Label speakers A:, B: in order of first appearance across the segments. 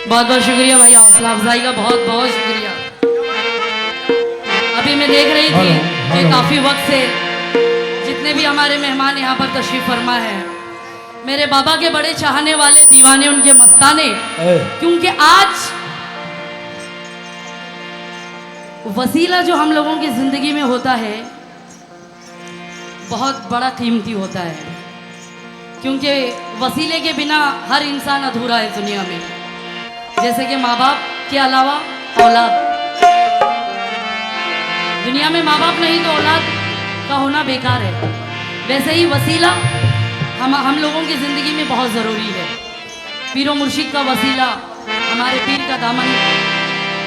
A: बहुत बहुत शुक्रिया भाई, हौसला अफजाई का बहुत बहुत शुक्रिया। अभी मैं देख रही थी कि काफ़ी वक्त से जितने भी हमारे मेहमान यहाँ पर तशरीफ फरमा है, मेरे बाबा के बड़े चाहने वाले, दीवाने, उनके मस्ताने, क्योंकि आज वसीला जो हम लोगों की ज़िंदगी में होता है बहुत बड़ा कीमती होता है, क्योंकि वसीले के बिना हर इंसान अधूरा है दुनिया में। जैसे कि माँ बाप के अलावा औलाद, दुनिया में माँ बाप नहीं तो औलाद का होना बेकार है, वैसे ही वसीला हम लोगों की ज़िंदगी में बहुत ज़रूरी है। पीरो मुर्शिद का वसीला, हमारे पीर का दामन,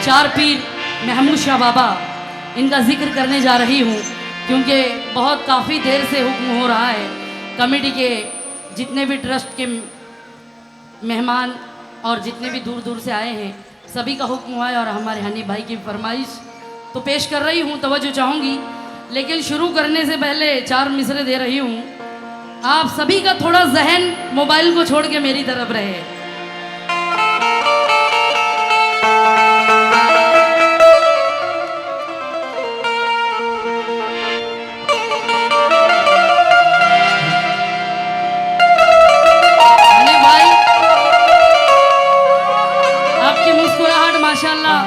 A: चार पीर महमूद शाह बाबा, इनका जिक्र करने जा रही हूँ, क्योंकि बहुत काफ़ी देर से हुक्म हो रहा है। कमेटी के जितने भी ट्रस्ट के मेहमान और जितने भी दूर दूर से आए हैं, सभी का हुक्म हुआ है और हमारे हनी भाई की फरमाइश तो पेश कर रही हूँ, तवज्जो चाहूँगी। लेकिन शुरू करने से पहले चार मिसरे दे रही हूँ, आप सभी का थोड़ा जहन मोबाइल को छोड़ के मेरी तरफ रहे। माशाल्लाह,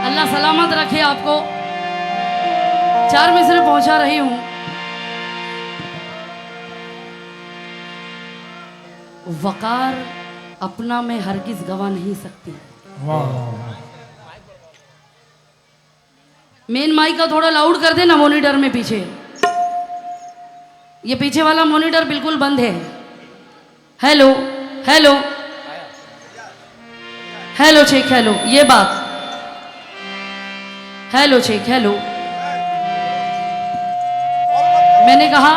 A: अल्लाह सलामत रखे आपको। 4 मिसरे पहुंचा रही हूं। वकार अपना में हरगिज गवा नहीं सकती। मेन माइक का थोड़ा लाउड कर देना मॉनिटर में पीछे। ये पीछे वाला मॉनिटर बिल्कुल बंद है। Hello hello hello check, hello, ये बात, हेलो चेक, हेलो। मैंने कहा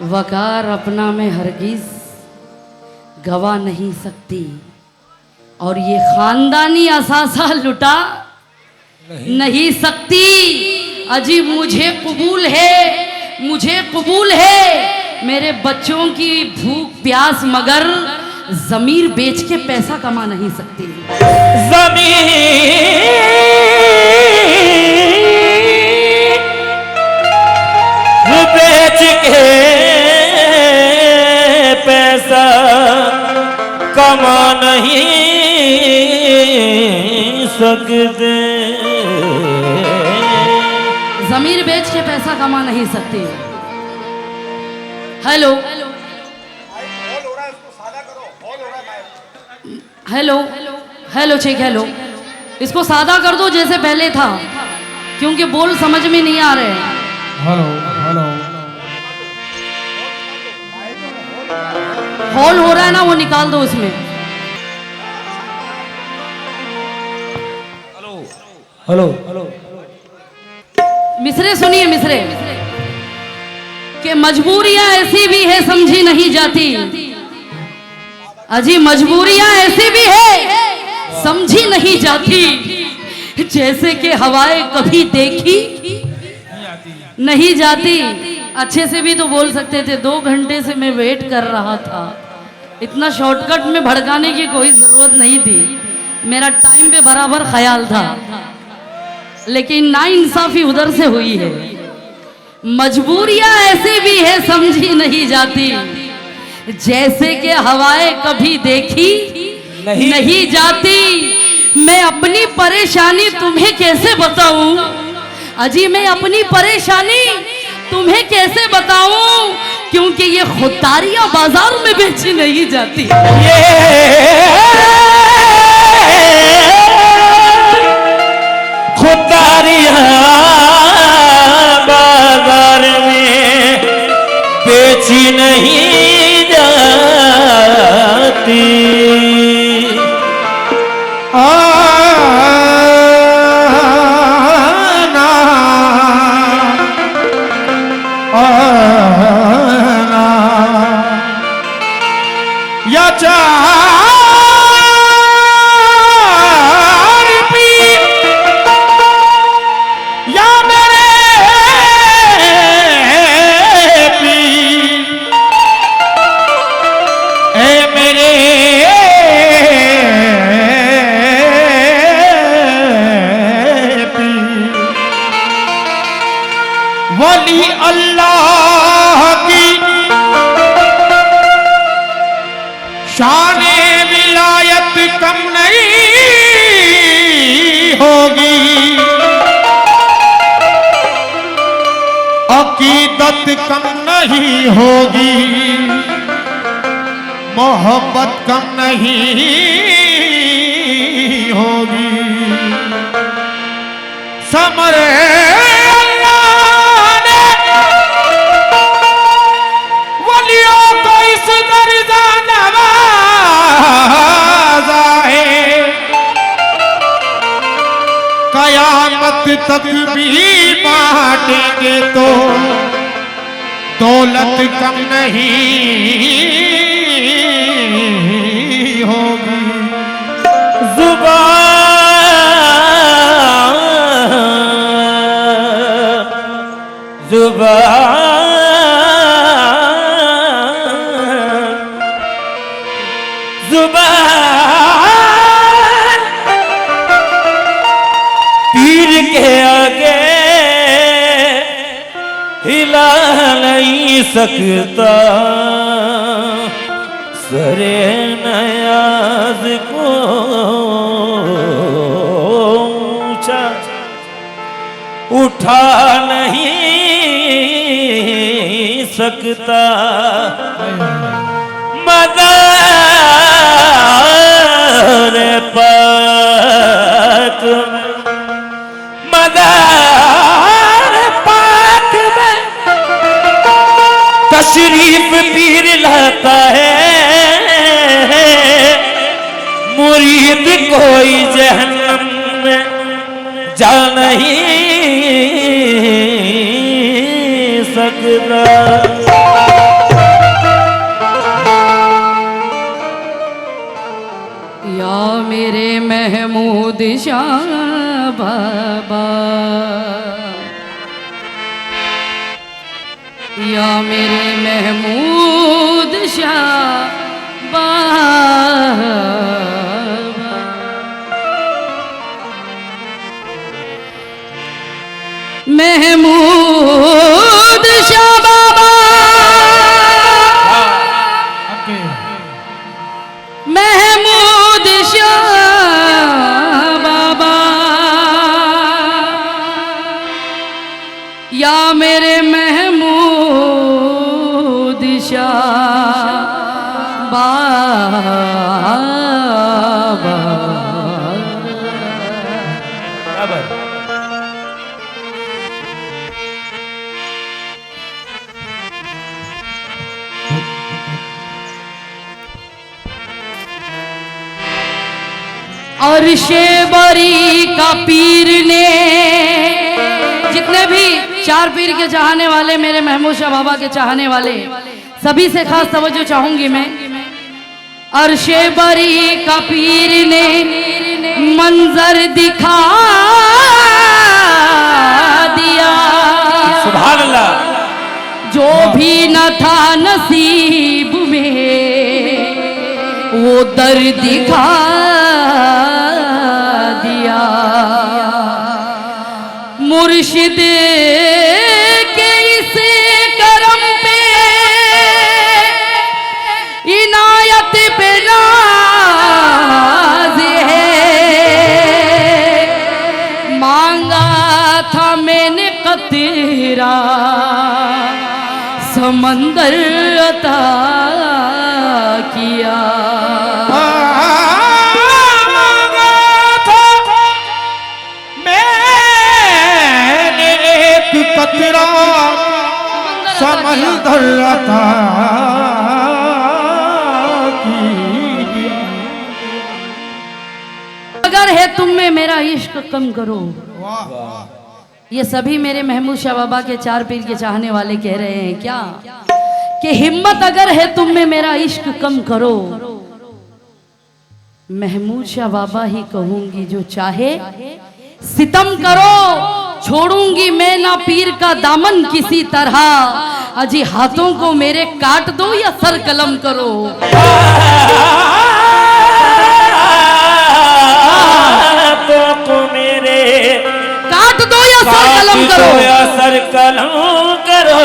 A: वकार अपना में हरगिज गवा नहीं सकती, और ये खानदानी असासा लुटा नहीं सकती। अजी मुझे कबूल है, मुझे कबूल है मेरे बच्चों की भूख प्यास, मगर जमीर बेच के पैसा कमा नहीं सकती।
B: जमीर बेच के पैसा कमा नहीं सकते।
A: जमीर बेच के पैसा कमा नहीं सकती। Hello hello hello check, hello. इसको सादा कर दो जैसे पहले था, क्योंकि बोल समझ में नहीं आ रहे।
C: हेलो हेलो
A: हॉल हो रहा है ना, वो निकाल दो उसमें।
C: हेलो हेलो
A: मिसरे सुनिए, मिसरे कि मजबूरियां ऐसी भी है समझी नहीं जाती। अजी मजबूरियां ऐसी भी है समझी नहीं जाती। जैसे कि हवाएं कभी देखी नहीं जाती। अच्छे से भी तो बोल सकते थे। 2 घंटे से मैं वेट कर रहा था। इतना शॉर्टकट में भड़काने की कोई जरूरत नहीं थी। मेरा टाइम पे बराबर ख्याल था, लेकिन नाइंसाफी उधर से हुई है। मजबूरियां ऐसी भी है समझी नहीं जाती। जैसे कि हवाएं कभी देखी नहीं जाती। मैं अपनी परेशानी तुम्हें कैसे बताऊं? अजी मैं अपनी परेशानी तुम्हें कैसे बताऊं? क्योंकि ये खुदारियां बाजार में बेची नहीं जाती।
B: खुदारियां बाजार में बेची नहीं जाती।
C: या चार पीर या मेरे पीर, ए मेरे पीर, वली अल्लाह की शाने विलायत कम नहीं होगी, अकीदत कम नहीं होगी, मोहब्बत कम नहीं होगी। समरे अल्लाह ने वलियों को इस दर्जा नवाजा है, कयामत तक भी बांटेंगे तो दौलत कम नहीं होगी।
B: जुबान पीर के आगे हिला नहीं सकता। सरे नयाज को ऊंचा उठा नहीं सकता मदार पाक में, मदार पाक में तशरीफ पीर लाता है। मुरीद कोई जहन्नम में जा नहीं सकता।
A: या मेरे महमूद शाह बाबा, या मेरे महमूद शाह बाबा, महमूद शाह बाबा, महमूद शाह बाबा, या मेरे महमूद शाह बाबा। और शेबरी का पीर ने, जितने भी चार पीर के चाहने वाले, मेरे महमूद शाह बाबा के चाहने वाले, सभी से खास तवज्जो चाहूंगी मैं। और शेबरी का पीर ने मंजर दिखा दिया,
B: सुभान अल्लाह।
A: जो भी न था नसीब में वो दर दिखा दिया। मुर्शिद के इस करम पे, इनायत पे नाज है। मांगा था मैंने कतरा, समंदर अता किया।
C: कतरा समंदर अता की।
A: अगर है तुम में मेरा इश्क कम करो। ये सभी मेरे महमूद शाह बाबा के चार पीर के चाहने वाले कह रहे हैं क्या कि हिम्मत अगर है तुम में मेरा इश्क कम करो। महमूद शाह बाबा ही कहूंगी जो चाहे सितम करो। छोड़ूंगी मैं ना पीर का दामन किसी तरह। अजी हाथों को मेरे काट दो या सर कलम करो।
B: हाथों को मेरे
A: काट दो या सर कलम करो,
B: या सर कलम करो।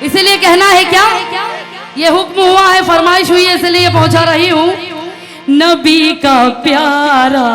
A: इसीलिए कहना है क्या, ये हुक्म हुआ है, फरमाइश हुई है, इसलिए पहुंचा रही हूं। नबी का प्यारा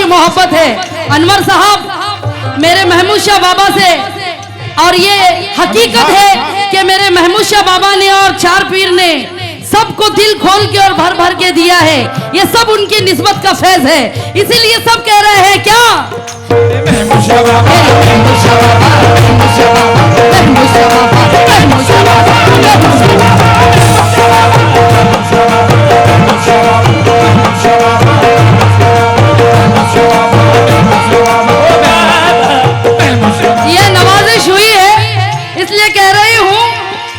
A: मोहब्बत है अनवर साहब मेरे महमूद शाह बाबा से। और ये हकीकत है कि मेरे महमूद शाह बाबा ने और चार पीर ने सबको दिल खोल के और भर भर के दिया है। ये सब उनकी निस्बत का फैज है, इसीलिए सब कह रहे हैं क्या ये नवाजिश हुई है, इसलिए कह रही हूं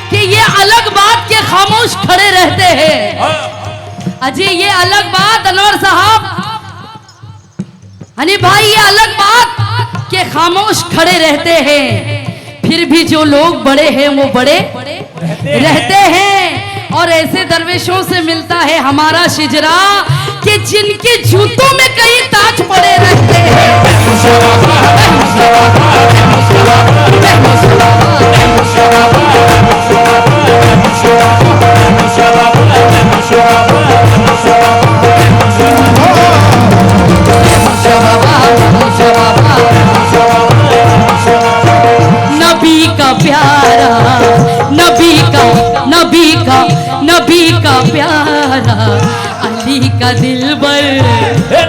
A: कि ये अलग बात के खामोश खड़े रहते हैं। अजी ये अलग बात अनवर साहब, हनी भाई, ये अलग बात के खामोश खड़े रहते हैं, फिर भी जो लोग बड़े हैं वो बड़े रहते हैं। और ऐसे दरवेशों से मिलता है हमारा शिजरा कि जिनके जूतों में कई ताज पड़े रहते हैं। नबी का प्यारा, नबी का प्यारा, अली का दिलबर,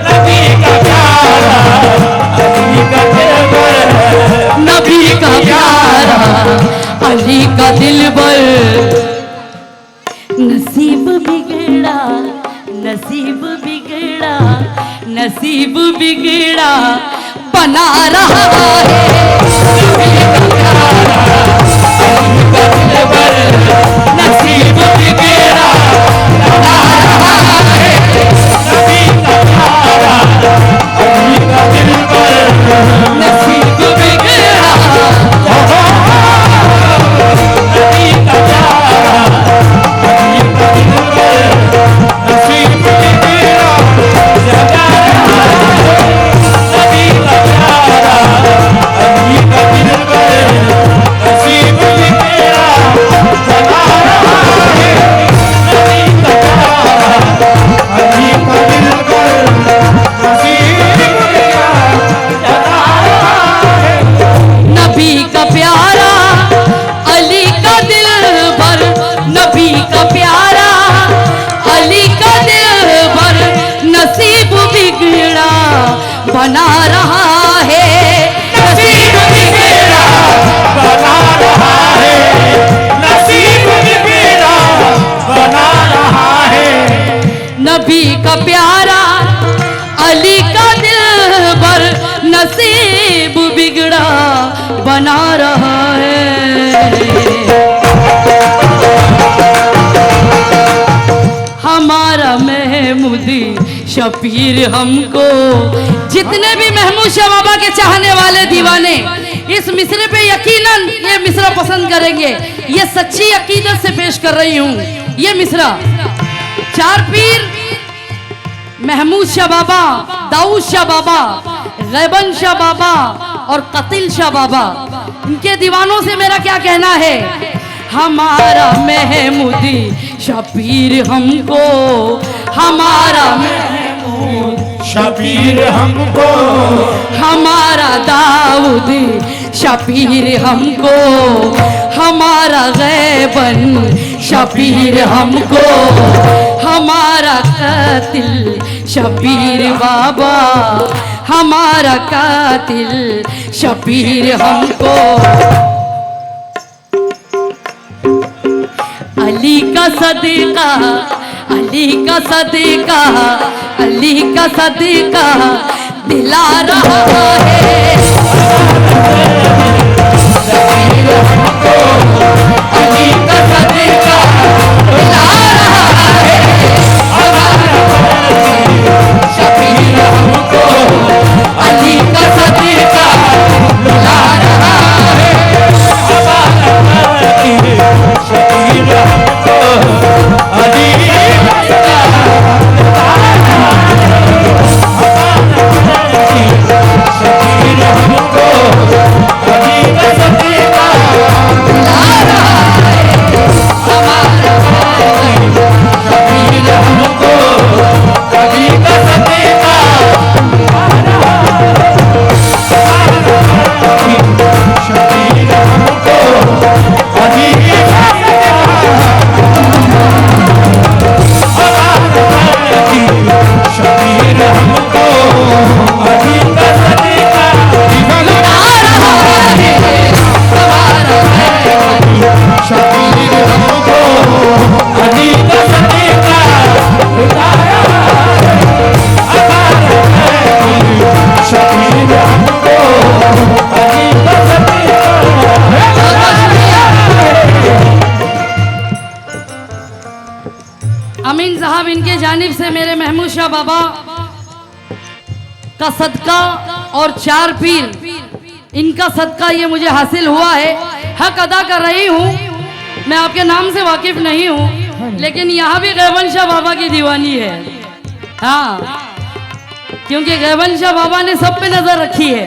B: नबी का प्यारा, अली का दिलबर,
A: नबी का प्यारा, अली का दिलबर। नसीब बिगड़ा, नसीब बिगड़ा, नसीब बिगड़ा बना रहा है। नसीब बिगड़ा बना रहा है। नसीब बिगड़ा बना रहा है। नसीब बिगड़ा
B: बना रहा है, नसीब बिगड़ा बना रहा है।
A: नबी का प्यारा, अली का दिलबर, नसीब बिगड़ा बना रहा है। हमारा महमूदी शबीर हमको, जितने भी महमूद शाह बाबा के चाहने वाले दीवाने इस मिसरे पे यकीनन ये मिसरा पसंद करेंगे। ये सच्ची अकीदत से पेश कर रही हूँ। ये मिसरा चार पीर महमूद शाह बाबा, दाऊद शाह बाबा, गैबन शाह बाबा और कतिल शाह बाबा, इनके दीवानों से मेरा क्या कहना है। हमारा महमूदी शबीर हमको, हमारा
B: शबीर हमको,
A: हमारा दाऊद शबीर हमको, हमारा गैबन शबीर हमको, हमारा कातिल शबीर बाबा, हमारा कातिल शबीर हमको। अली का सदका, अली का सदका, अली का सदका दिला रहा है। अली का सदका दिला रहा है। शबीर हमको, अली का सदका दिला रहा है।
B: शबीर हमको, अली शबीर हमको, अली का सदका
A: हमारा इनके जानिब से मेरे महमूद शाह बाबा का सदका और 4 पीर, इनका सदका ये मुझे हासिल हुआ है। हक अदा कर रही हूँ। मैं आपके नाम से वाकिफ नहीं हूँ, लेकिन यहाँ भी गैबन शाह बाबा की दीवानी है। हाँ, क्योंकि गैबन शाह बाबा ने सब पे नजर रखी है।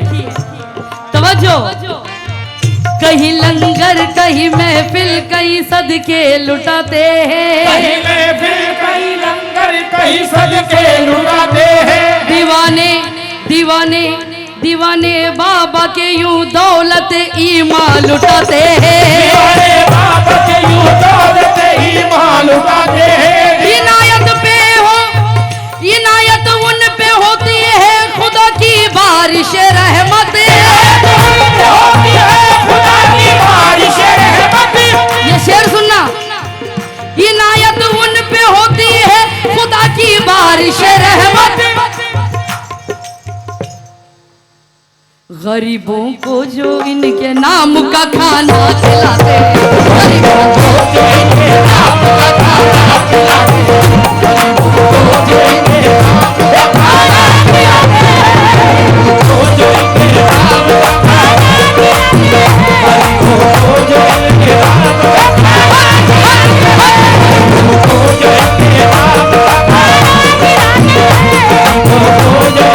A: तवज्जो। कहीं लंगर, कहीं महफिल, कहीं सदके लुटाते हैं।
B: कहीं महफिल, कहीं लंगर, कहीं सदके लुटाते हैं।
A: दीवाने दीवाने दीवाने बाबा के यूं दौलत ईमान लुटाते हैं।
B: दीवाने बाबा के यूं दौलत ईमान लुटाते हैं।
A: इनायत पे हो, इनायत उन पे होती है खुदा की बारिश रहमत।
B: होती है खुदा की बारिश रहमत।
A: ये शेर सुनना। इनायत उन पे होती है खुदा की बारिश रहमत। गरीबों को जो इनके नाम का खाना खिलाते हैं, गरीबों को जो इनके नाम का खाना खिलाते हैं, गरीबों को जो इनके नाम का खाना खिलाते हैं, गरीबों को जो इनके नाम का खाना खिलाते हैं, गरीबों को जो इनके नाम का खाना खिलाते हैं, गरीबों को जो इनके नाम का खाना खिलाते हैं, गरीबों को जो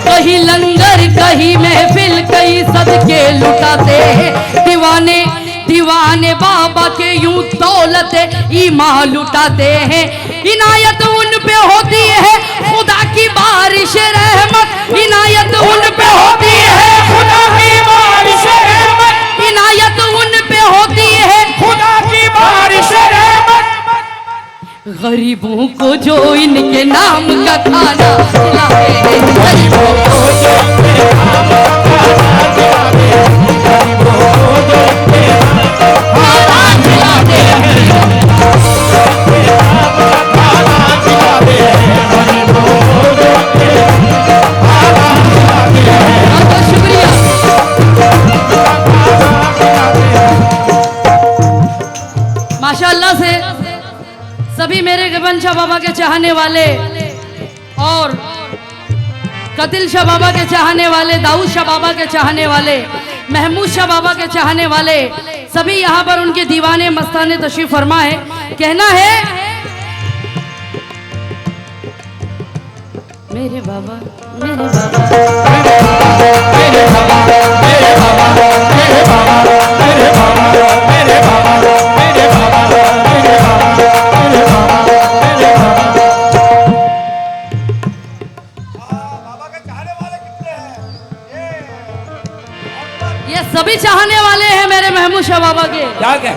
A: कहीं लंगर, कहीं महफिल, कहीं सदके लुटाते हैं। दीवाने दीवाने बाबा के यूं दौलत ईमान लुटाते हैं। इनायत उन पे होती है खुदा की बारिश रहमत। इनायत उन पे होती है
B: खुदा की बारिश रहमत।
A: इनायत उन पे होती है
B: खुदा की बारिश रहमत।
A: गरीबों को जो इनके नाम का खाना खिलाते हैं, गरीबों को जो इनके नाम का खाना खिलाते हैं, गरीबों को जो इनके नाम का खाना खिलाते हैं, बहुत बहुत शुक्रिया। माशाअल्लाह से सभी मेरे गैबन शाह बाबा के चाहने वाले और कतिल शाह बाबा के चाहने वाले, दाऊद शाह बाबा के चाहने वाले, महमूद शाह बाबा के चाहने वाले सभी यहाँ पर उनके दीवाने मस्ताने तशरीफ फरमा है। कहना है मेरे बाबा, मेरे बाबा,
B: मेरे बाबा, मेरे बाबा, मेरे बाबा, मेरे बाबा, मेरे बाबा, मेरे बाबा, मेरे बाबा, मेरे बाबा, मेरे बाबा, मेरे बाबा। बाबा के चाहने वाले कितने हैं?
A: ये सभी चाहने वाले हैं मेरे महमूद शाह बाबा के।
B: क्या क्या?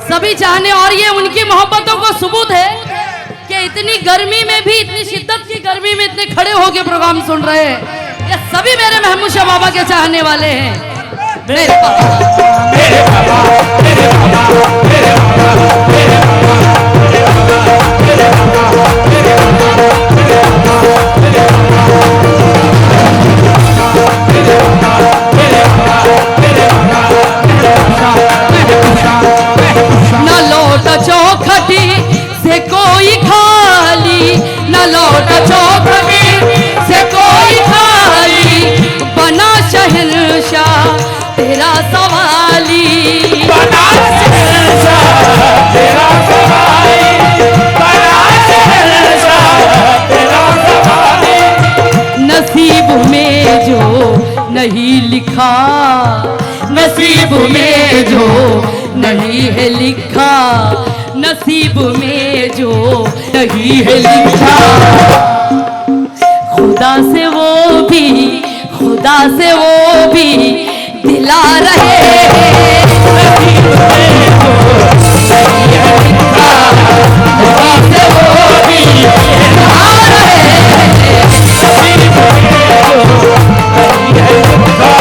A: सभी चाहने, और ये उनकी मोहब्बतों को सबूत है कि इतनी गर्मी में भी, इतनी शिद्दत की गर्मी में इतने खड़े होकर प्रोग्राम सुन रहे हैं। ये सभी मेरे महमूद शाह बाबा के चाहने वाले हैं। मेरे बाबा,
B: मेरे बाबा, मेरे बाबा, मेरे बाबा, मेरे बाबा, मेरे बाबा, मेरे बाबा, मेरे बाबा, मेरे बाबा, मेरे बाबा, मेरे बाबा, मेरे बाबा।
A: न लौट चौखटी से कोई खाली, न लौट चौखटी से कोई खाली, बना शहंशाह तेरा सवाली,
B: बना शहंशाह तेरा सवाली, बना शहंशाह तेरा सवाली।
A: नसीब में जो नहीं लिखा, नसीब में जो नहीं है लिखा, नसीब में जो नहीं है लिखा, खुदा से वो भी, खुदा से वो भी दिला रहे हैं। नसीब में जो नहीं है लिखा, खुदा से वो भी दिला रहे हैं।
B: नसीब में जो नहीं है लिखा,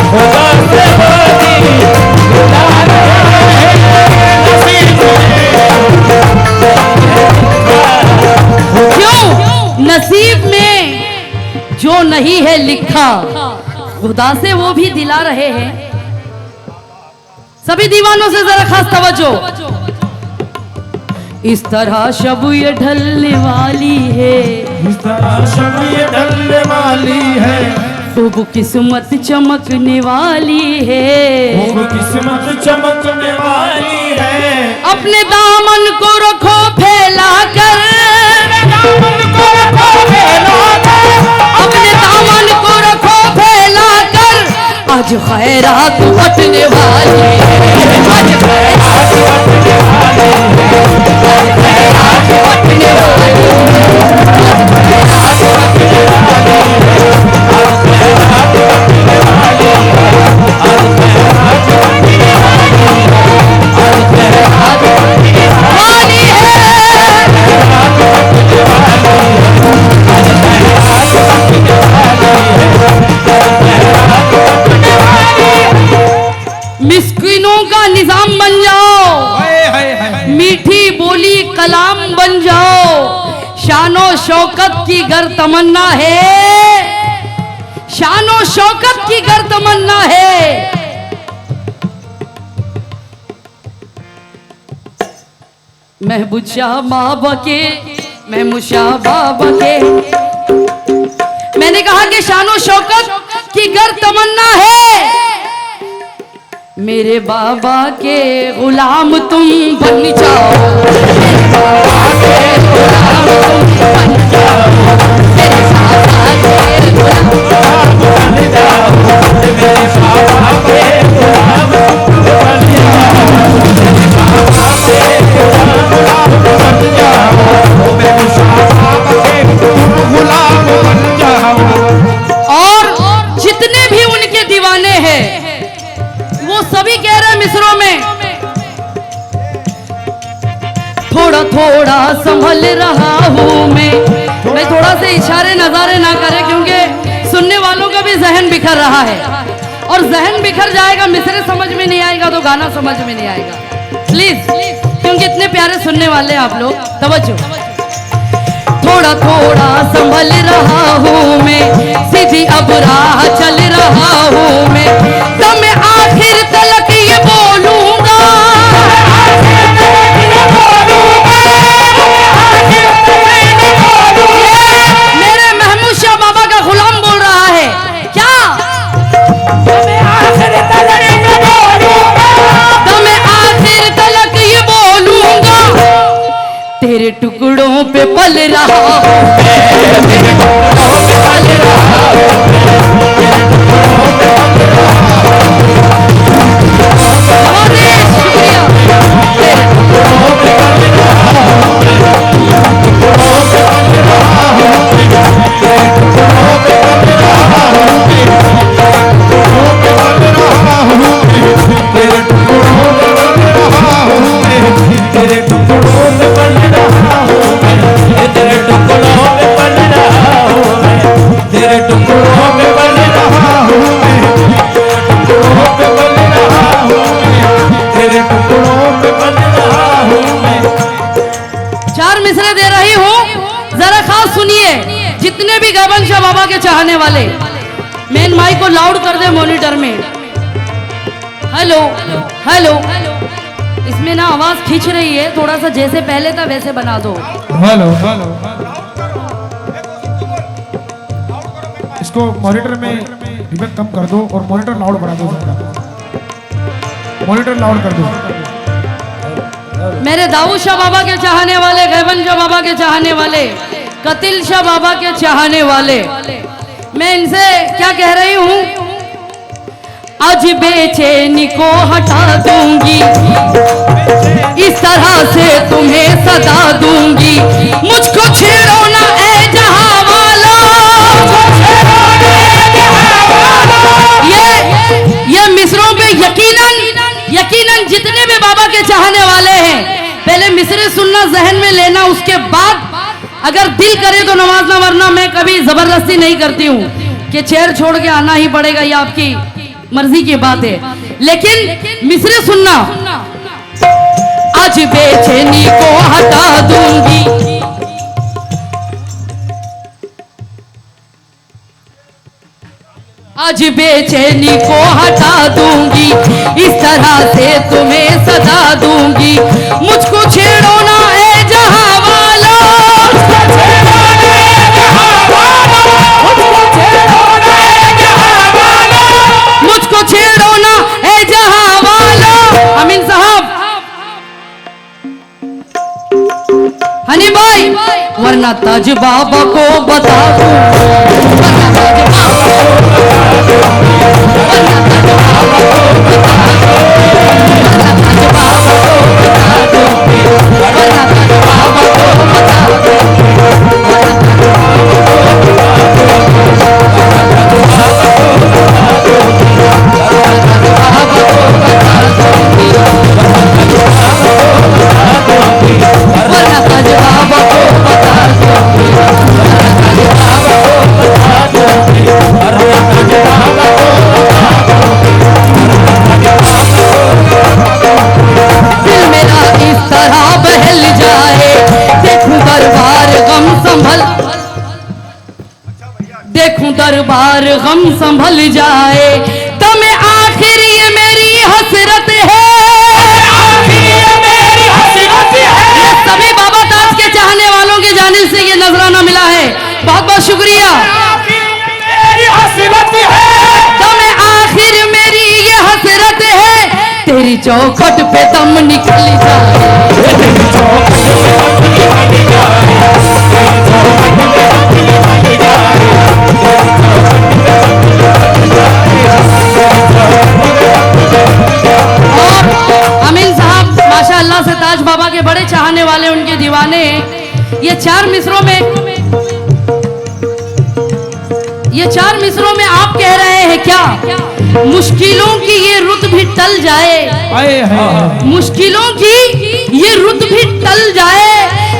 B: खुदा से वो भी दिला रहे हैं। नसीब में
A: नसीब में जो नहीं है लिखा खुदा से वो भी दिला रहे हैं। सभी दीवानों से जरा खास तवज्जो। इस तरह शब ये ढलने वाली है,
C: इस तरह शब ये ढलने वाली है,
A: खूब किस्मत चमकने वाली है,
C: खूब किस्मत चमकने वाली है।
A: अपने दामन को रखो फैला कर, अपने दामन को रखो फैला कर। आज खैरात बटने वाली है, आज खैरात बटने वाली है, आज खैरात बटने वाली है, आज खैरात बटने वाली है, आज खैरात बटने वाली है, आज खैरात बटने वाली है, आज खैरात बटने वाली है, खैरात बटने वाली है, आज खैरात बटने वाली है, आज खैरात बटने वाली है। मिस्किनों का निजाम बन जाओ, मीठी बोली कलाम बन जाओ। शानो शौकत की गर तमन्ना है, शानो शौकत की गर तमन्ना है। महबूब शाह बाबा के, महमूद शाह बाबा के, मैंने कहा कि शानो शौकत की गर तमन्ना है। मेरे बाबा के गुलाम तुम बन जाओ, मेरे बाबा के गुलाम तुम बन जाओ, मेरे बाबा के गुलाम तुम बन जाओ, मेरे बाबा के गुलाम तुम बन जाओ, मेरे बाबा के गुलाम बन जाओ, मेरे बाबा के गुलाम बन जाओ। और जितने भी उनके दीवाने हैं वो सभी कह रहे हैं मिसरों में, थोड़ा थोड़ा संभल रहा हूं मैं थोड़ा से इशारे नजारे ना करें क्योंकि सुनने वालों का भी जहन बिखर रहा है, और जहन बिखर जाएगा, मिसरे समझ में नहीं आएगा तो गाना समझ में नहीं आएगा। प्लीज, क्योंकि इतने प्यारे सुनने वाले आप लोग, तवज्जो। थोड़ा थोड़ा संभल रहा हूँ मैं, सीधी अब राह चल रहा हूँ मैं, तो मैं आखिर तलक ये बोलूंगा, मेरे महमूद शाह बाबा का गुलाम बोल रहा है क्या? तो मैं आखिर तलक ये बोलूंगा, तो मैं आखिर तलक ये बोलूंगा, तेरे टुकड़ों पे पल रहा हूँ मैं, तेरे टुकड़ों पे पल रहा हूँ मैं, तेरे टुकड़ों पे पल रहा हूँ। बहुत ही शुक्रिया। तेरे टुकड़ों पे पल रहा हूँ मैं, टुकड़ों पे पल रहा हूँ मैं, तेरे टुकड़ों पे पल रहा हूँ मैं, टुकड़ों पे पल रहा हूँ मैं, तेरे टुकड़ों पे पल रहा हूँ मैं, तेरे टुकड़ों पे पल रहा हूँ मैं, तेरे टुकड़ों पे पल रहा हूँ मैं, तेरे टुकड़ों पे पल रहा हूँ मैं, टुकड़ों पे पल रहा हूँ मैं, तेरे टुकड़ों पे पल रहा हूँ मैं। चार मिसरे दे रही हूँ, जरा खास सुनिए। जितने भी गैबन शाह बाबा के चाहने वाले, मेन माइक को लाउड कर दे मॉनिटर में। हेलो हेलो, इसमें ना आवाज खींच रही है, थोड़ा सा जैसे पहले था वैसे बना दो।
C: हेलो हेलो, इसको मॉनिटर में रिबेट कम कर दो और मॉनिटर लाउड बढ़ा दो, मॉनिटर लाउड कर दो।
A: मेरे दाऊद शाह बाबा के चाहने वाले, गैबन शाह बाबा के चाहने वाले, कतिल शाह बाबा के चाहने वाले, मैं इनसे क्या कह रही हूँ? आज बेचैनी को हटा दूंगी, इस तरह से तुम्हें सदा दूंगी, मुझको छेड़ो ना ऐ जहां वाला, ये मिसरों पे यकीनन जितने भी बाबा के चाहने वाले हैं, पहले मिसरे सुनना, जहन में लेना, उसके बाद अगर दिल करे तो नमाज ना, वरना मैं कभी जबरदस्ती नहीं करती हूँ कि चेयर छोड़ के आना ही पड़ेगा, ये आपकी मर्जी की बात है, लेकिन मिसरे सुनना। आज बेचैनी को हटा दूंगी, आज बेचैनी को हटा दूंगी, इस तरह से तुम्हें सजा दूंगी। मुझको छेड़ो ना ए जहां वालो, मुझको छेड़ो ना ए जहां वालो, मुझको छेड़ो ना ए जहां वालो, मुझको छेड़ो ना ए जहां वालो। अमीन साहब, हनी भाई, वरना ताज बाबा को बता दूं, वरना ताज बाबा को वरना ताज बाबा को बता दूं, वरना ताज बाबा को बता दूं, वरना ताज बाबा को बता दूं, वरना ताज बाबा को बता दिल मेरा इस तरह बहल जाए, देखूं दरबार गम संभल, देखूं दरबार गम संभल जाए। तमे आखिर ये मेरी हसरत है, ये सभी बाबा ताज के चाहने वालों के जानिब से ये नजराना मिला है। बहुत बहुत शुक्रिया। तमे आखिर मेरी ये हसरत है, तेरी चौखट पे दम निकल जाए, तेरी चौखट पे दम निकल जाए, और अमीन साहब माशाअल्लाह से ताज बाबा के बड़े चाहने वाले, उनके दीवाने। ये चार मिसरों में आप कह रहे हैं क्या, मुश्किलों की ये रुत भी टल जाए, मुश्किलों की ये रुत भी टल जाए,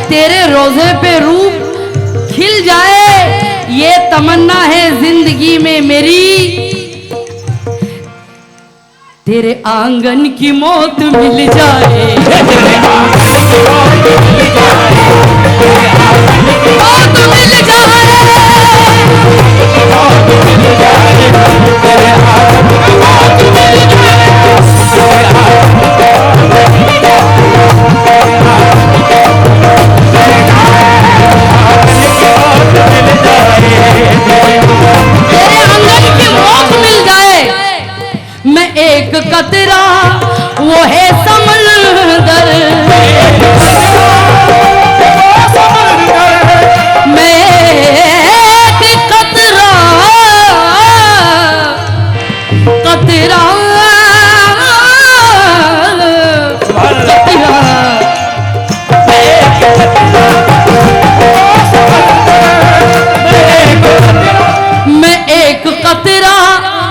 A: तेरे रोजे पे रूप खिल जाए। ये तमन्ना है जिंदगी में मेरी, तेरे आंगन की मौत मिल जाए, मौत मिल जाए, मैं एक कतरा वो है समंदर, मैं एक कतरा कतरा कतरा, मैं एक कतरा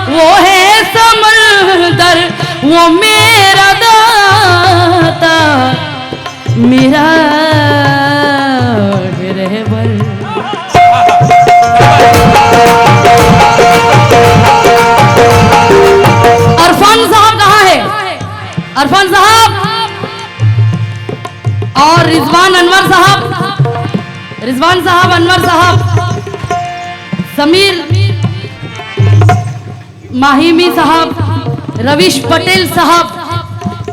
A: वो है समंदर, वो मेरा दाता मेरा रहबर। अरफान साहब कहाँ है, अरफान साहब, और रिजवान अनवर साहब, रिजवान साहब, अनवर साहब, समीर माहिमी साहब, रविश पटेल साहब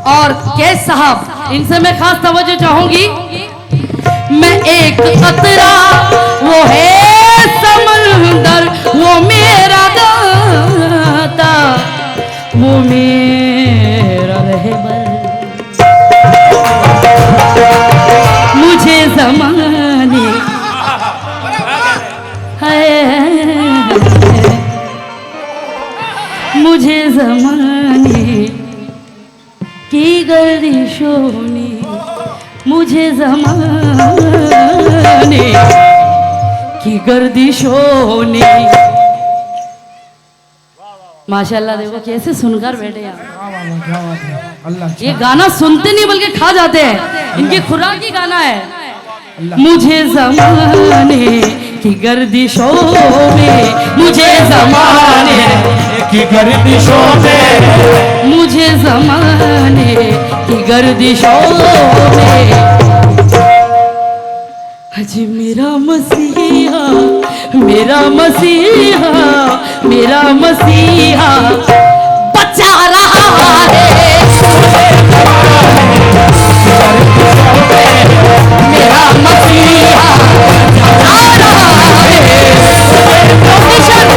A: और कैस साहब, इनसे मैं खास तवज्जो चाहूंगी। मैं एक कतरा वो है समंदर, वो मेरा दाता वो मेरा रहबर, मुझे ज़माने मुझे ज़माने की गर्दिशों ने, मुझे ज़माने की गर्दिशों ने। माशाल्लाह, देखो कैसे सुनकर बैठे हैं।
C: क्या बात है, अल्लाह।
A: ये गाना सुनते नहीं बल्कि खा जाते हैं, इनकी खुराक ही गाना है। मुझे ज़माने की गर्दिशों में, मुझे ज़माने
B: की गर्दिशों में,
A: मुझे ज़माने की गर्दिशों में अजी मेरा मसीहा, मेरा मसीहा, मेरा मसीहा बचा रहा है। मेरा मसीहा बचा रहा है। नोटिशन,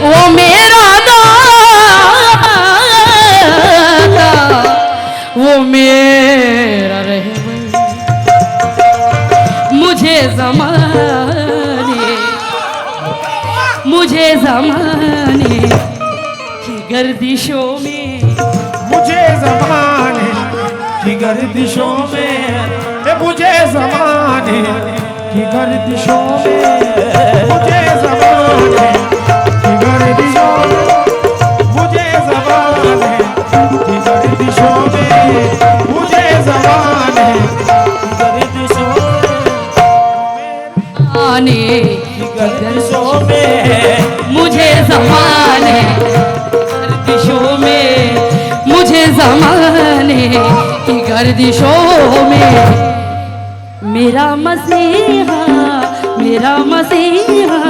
A: वो मेरा दाता, वो मेरा रहमान, मुझे ज़माने की गर्दिशों में,
C: मुझे ज़माने की गर्दिशों में, मुझे ज़माने की गर्दिशों में, मुझे ज़माने की गर्दिशों में, मुझे ज़माने की गर्दिशों में, मुझे ज़माने की गर्दिशों में,
A: मुझे ज़माने गर्दिशों में, मुझे ज़माने की गर्दिशों में मेरा मसीहा, मेरा मसीहा,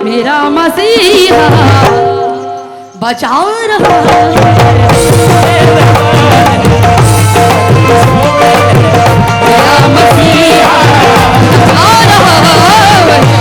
A: मेरा मसीहा बचा रहा है। मेरा मसीहा बचा रहा है।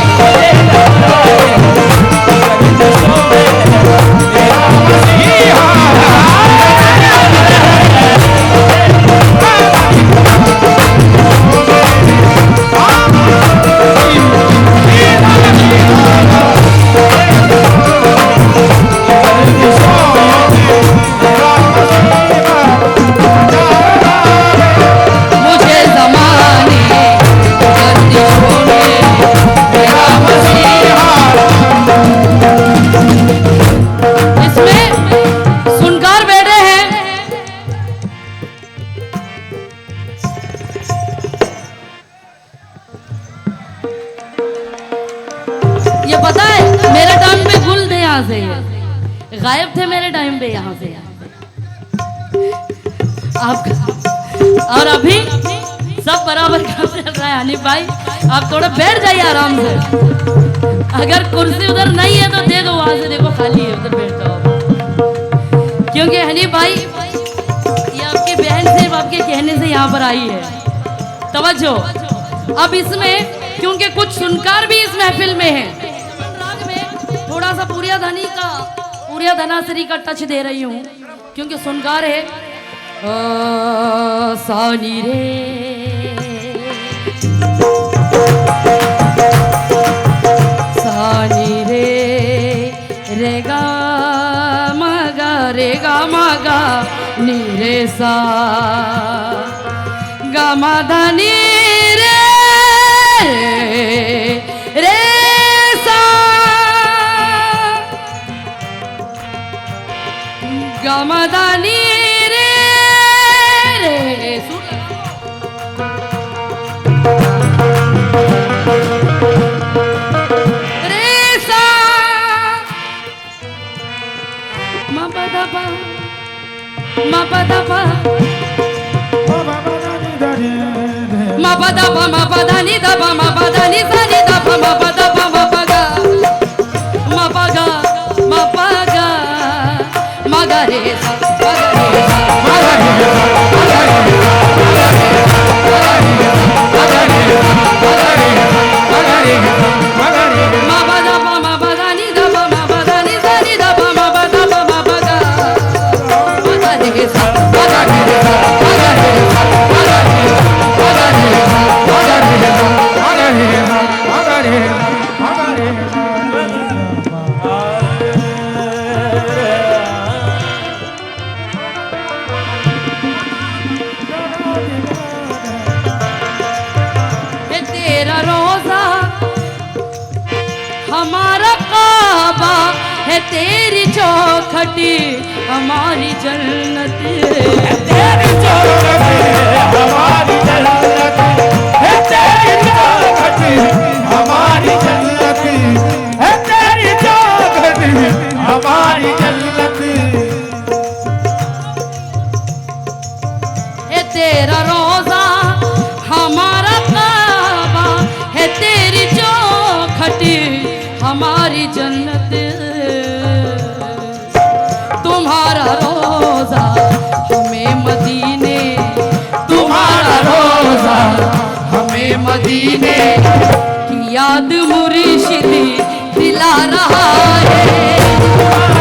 A: ये पता है मेरे टाइम पे गुल थे यहाँ से, गायब थे मेरे टाइम पे यहाँ से आपका, और अभी सब बराबर काम चल रहा है। हनीफ भाई आप थोड़ा बैठ जाइए आराम से, अगर कुर्सी उधर नहीं है तो दे दो, वहां से देखो खाली है, उधर बैठ जाओ। क्योंकि हनीफ भाई ये आपकी बहन सिर्फ आपके कहने से यहाँ पर आई है। तवज्जो, अब इसमें क्योंकि कुछ सुनकार भी इस महफिल में है, थोड़ा सा पूरिया धनासरी का टच दे रही हूँ क्योंकि सुनकार है। सानी रे सानी रे रेगा मगा नी रे सा गा मा धा नी रे रे सा गा मा धा नी रे रे रे सा ma pa da pa ma pa da pa ma pa da pa ma pa da ni da pa ma pa da ni sa ni da pa ma pa da pa ma pa ga ma pa ga ma pa ga ma ga re sa ma ga re sa ma ga re sa ma ga re sa ma ga re sa ma ga re sa ma ga re sa ma pa da pa ma pa da ni da pa ma pa da ni sa ni है तेरी चौखटी हमारी जन्नत।
B: तेरी चौखट हमारी जन्नत है, तेरी चौखट हमारी जन्नत है, तेरी चौखट हमारी जन्नत।
A: है तेरा रोजा हमारा काबा, है तेरी चौखटी हमारी जन्नत। तुम्हारा रोजा हमें मदीने, तुम्हारा रोजा हमें मदीने की याद मुर्शिद दिला रहा है।